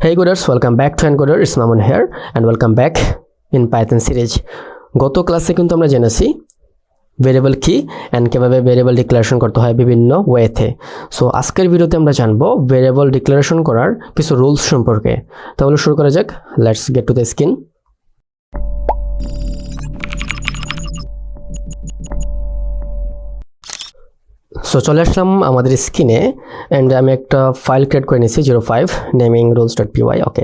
Hey coders, welcome back to Encoder. It's Mamun here and welcome back in Python series. গত ক্লাসে কিন্তু আমরা জেনেছি ভেরিয়েবল কি এন্ড কিভাবে ভেরিয়েবল ডিক্লারেশন করতে হয় বিভিন্ন ওয়েতে। সো আজকের ভিডিওতে আমরা জানবো ভেরিয়েবল ডিক্লারেশন করার কিছু রুলস সম্পর্কে। তাহলে শুরু করা যাক। Let's get to the screen. So চলে আসলাম আমাদের স্ক্রিনে এন্ড আমি একটা ফাইল ক্রিয়েট করে নিয়েছি 05 নেমিং rules.py। ওকে,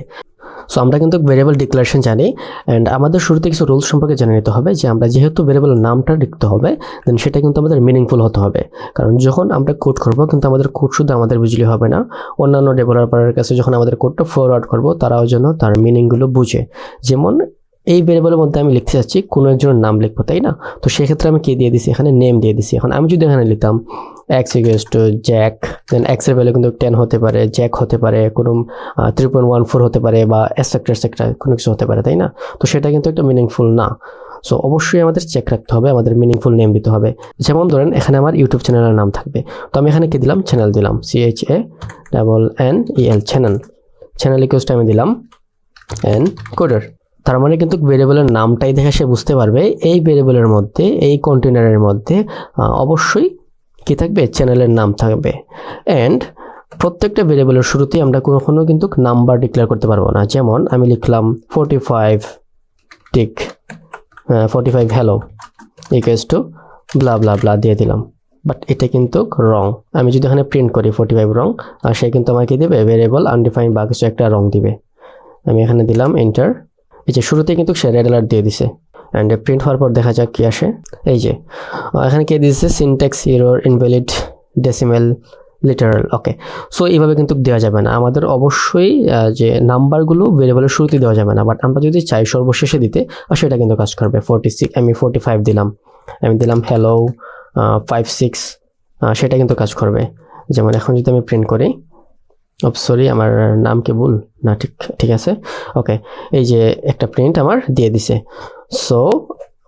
সো আমরা কিন্তু ভেরিয়েবল ডিক্লারেশন জানি এন্ড আমাদের শুরুতে কিছু রুলস সম্পর্কে জেনে নিতে হবে যে আমরা যেহেতু ভেরিয়েবলের নামটা লিখতে হবে দেন সেটা কিন্তু আমাদের মিনিংফুল হতে হবে। কারণ যখন আমরা কোড করব কিন্তু আমাদের কোড শুধু আমাদের বুঝলে হবে না, অন্যান্য ডেভেলপারের কাছে যখন আমাদের কোডটা ফরওয়ার্ড করব তারাও যেন তার মিনিংগুলো বুঝে। যেমন এই ভেরিয়েবলের মধ্যে আমি লিখতে চাচ্ছি কোনো একজনের নাম লিখবো, তাই না? তো সেক্ষেত্রে আমি কি দিয়ে দিছি, এখানে নেম দিয়ে দিছি। এখন আমি যদি এখানে লিখতাম x = জ্যাক, দেন x এর ভ্যালু কিন্তু 10 হতে পারে, জ্যাক হতে পারে, কোনো 3.14 হতে পারে বা এটসেট্রা কোনো কিছু হতে পারে, তাই না? তো সেটা কিন্তু একটা মিনিংফুল না। সো অবশ্যই আমাদের চেক রাখতে হবে, আমাদের মিনিংফুল নেম দিতে হবে। যেমন ধরেন এখানে আমার ইউটিউব চ্যানেলের নাম থাকবে, তো আমি এখানে কি দিলাম, চ্যানেল দিলাম, CHANNEL চ্যানেল ইকুয়ালস আমি দিলাম এনকোডার। তার মানে কিন্তু ভেরিয়েবলের নামটাই দেখে সে বুঝতে পারবে এই ভেরিয়েবলের মধ্যে, এই কন্টেনারের মধ্যে অবশ্যই কি থাকবে, চ্যানেলের নাম থাকবে। এন্ড প্রত্যেকটা ভেরিয়েবলের শুরুতেই আমরা কখনো কিন্তু নাম্বার ডিক্লেয়ার করতে পারবো না। যেমন আমি লিখলাম 45 হ্যালো ইকুয়ালস টু ব্লা ব্লা ব্লা দিয়ে দিলাম, বাট এটা কিন্তু রং। আমি যদি এখানে প্রিন্ট করি 45 রং, আর সে কিন্তু আমাকে দিবে ভেরিয়েবল আনডিফাইন্ড বা কিছু একটা রং দিবে। আমি এখানে দিলাম এন্টার, এই যে শুরুতে কিন্তু সে রেড অ্যালার্ট দিয়ে দিছে। অ্যান্ড প্রিন্ট হওয়ার পর দেখা যাক কি আসে। এই যে এখানে কে দিয়েছে, syntax error, invalid decimal, literal. Okay, so এইভাবে কিন্তু দেওয়া যাবে না। আমাদের অবশ্যই যে নাম্বারগুলো ভেরিয়েবলের শুরুতে দেওয়া যাবে না, বাট আমরা যদি চাই সর্বশেষে দিতে, আর সেটা কিন্তু কাজ করবে। 46 আমি 45 দিলাম, আমি দিলাম হ্যালো 56, সেটা কিন্তু কাজ করবে। যেমন এখন যদি আমি প্রিন্ট করি, সরি আমার নাম কি ভুল না, ঠিক আছে। ওকে, এই যে একটা প্রিন্ট আমার দিয়ে দিছে। সো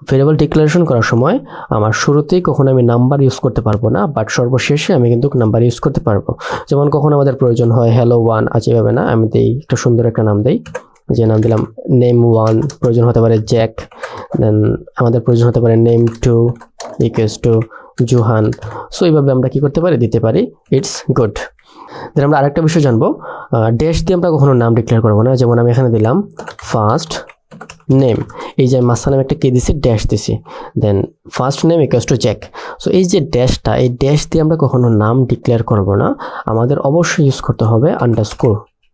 ভেরিয়েবল ডিক্লারেশন করার সময় আমার শুরুতেই কখনো আমি নাম্বার ইউজ করতে পারবো না, বাট সর্বশেষে আমি কিন্তু নাম্বার ইউজ করতে পারবো। যেমন কখন আমাদের প্রয়োজন হয় hello 1, আজ এভাবে না, আমি দিই একটা সুন্দর একটা নাম দিই, যে নাম দিলাম name 1, প্রয়োজন হতে পারে জ্যাক, দেন আমাদের প্রয়োজন হতে পারে name 2 equals to Johan. So এইভাবে আমরা কি করতে পারি, দিতে পারি। It's good. দেন আমরা আরেকটা বিষয় জানবো, ড্যাশ দিয়ে আমরা কখনো নাম ডিক্লেয়ার করবো না। যেমন আমি এখানে দিলাম ফার্স্ট নেম, এই যে মাঝখানে আমি একটা কে দিছি, ড্যাশ দিছি, then first name equals to Jack. So এই যে ড্যাশটা, এই ড্যাশ দিয়ে আমরা কখনো নাম ডিক্লেয়ার করবো না, আমাদের অবশ্যই ইউজ করতে হবে আন্ডারস্কোর,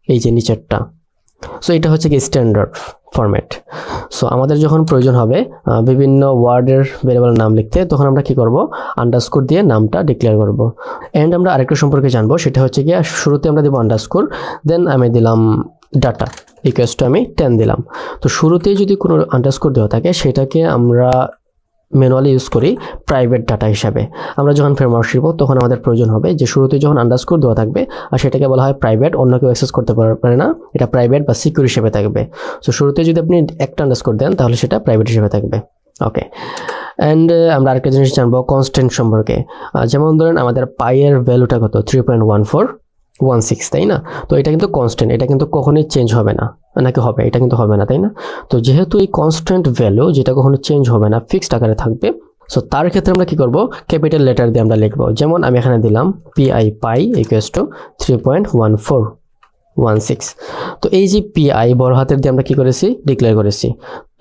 এই যে নিচেরটা। সো এটা হচ্ছে কি স্ট্যান্ডার্ড ফরম্যাট। সো আমাদের যখন প্রয়োজন হবে বিভিন্ন ওয়ার্ডের ভেরিয়েবল নাম লিখতে, তখন আমরা কি করব, আন্ডারস্কোর দিয়ে নামটা ডিক্লেয়ার করব। এন্ড আমরা আরেকটা সম্পর্কে জানবো, সেটা হচ্ছে কি শুরুতে আমরা দেব আন্ডারস্কোর, দেন আমি দিলাম ডাটা ইকুয়ালস টু আমি 10 দিলাম। তো শুরুতেই যদি কোনো আন্ডারস্কোর দেওয়া থাকে সেটাকে আমরা ম্যানুয়ালি ইউজ করি প্রাইভেট ডাটা হিসাবে। আমরা যখন ফ্রেমওয়ার্ক শিখব তখন আমাদের প্রয়োজন হবে যে শুরুতে যখন আন্ডারস্কোর দেওয়া থাকবে আর সেটাকে বলা হয় প্রাইভেট, অন্য কেউ অ্যাক্সেস করতে পারে না, এটা প্রাইভেট বা সিকিউর হিসেবে থাকবে। সো শুরুতে যদি আপনি একটা আন্ডারস্কোর দেন তাহলে সেটা প্রাইভেট হিসেবে থাকবে। ওকে, অ্যান্ড আমরা আরেকটা জিনিস জানবো কনস্ট্যান্ট সম্পর্কে। যেমন ধরেন আমাদের পাইয়ের ভ্যালুটা কত, 3.1416, তাই না? তো এটা কিন্তু কনস্ট্যান্ট, এটা কিন্তু কখনোই চেঞ্জ হবে না, নাকি হবে? এটা কিন্তু হবে না, তাই না? তো যেহেতু এই কনস্ট্যান্ট ভ্যালু যেটা কখনো চেঞ্জ হবে না, ফিক্সড আকারে থাকবে, সো তার ক্ষেত্রে আমরা কি করব, ক্যাপিটাল লেটার দিয়ে আমরা লিখবো। যেমন আমি এখানে দিলাম পাই ইকুয়ালস টু 3.1416। তো এই যে পিআই বড় হাতের দিয়ে আমরা কি করেছি, ডিক্লেয়ার করেছি।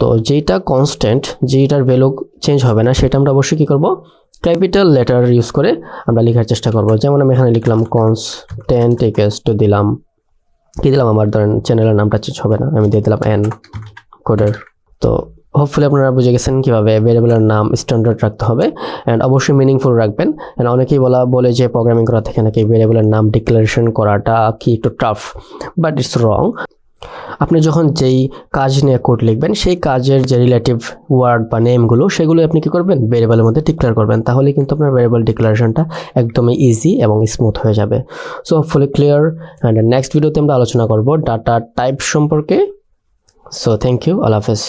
তো যেটা কনস্ট্যান্ট, যেটার ভ্যালু চেঞ্জ হবে না, সেটা আমরা অবশ্যই কি করব, ক্যাপিটাল লেটার ইউজ করে আমরা লেখার চেষ্টা করব। যেমন আমি এখানে লিখলাম কনস্ট্যান্ট ইকুয়ালস টু দিলাম কি দিলাম, আমার ধরেন চ্যানেলের নামটা চেঞ্জ হবে না, আমি দিয়ে দিলাম এনকোডার। তো হোপফুলি আপনারা বুঝে গেছেন কিভাবে ভেরিয়েবলের নাম স্ট্যান্ডার্ড রাখতে হবে অ্যান্ড অবশ্যই মিনিংফুল রাখবেন। অ্যান্ড অনেকেই বলে যে প্রোগ্রামিং করা থেকে নাকি ভেরিয়েবলের নাম ডিক্লারেশন করাটা কি একটু টাফ, বাট ইটস রং। আপনি যখন যেই কাজ নিয়ে কোড লিখবেন সেই কাজের যে রিলেটিভ ওয়ার্ড বা নেমগুলো সেগুলো আপনি কি করবেন, ভেরিয়েবলের মধ্যে ডিক্লেয়ার করবেন, তাহলে কিন্তু আপনার ভেরিয়েবল ডিক্লারেশনটা একদমই ইজি এবং স্মুথ হয়ে যাবে। So fully clear. And next ভিডিওতে আমরা আলোচনা করব ডাটা টাইপ সম্পর্কে। সো থ্যাংক ইউ, আল্লাহ হাফেজ।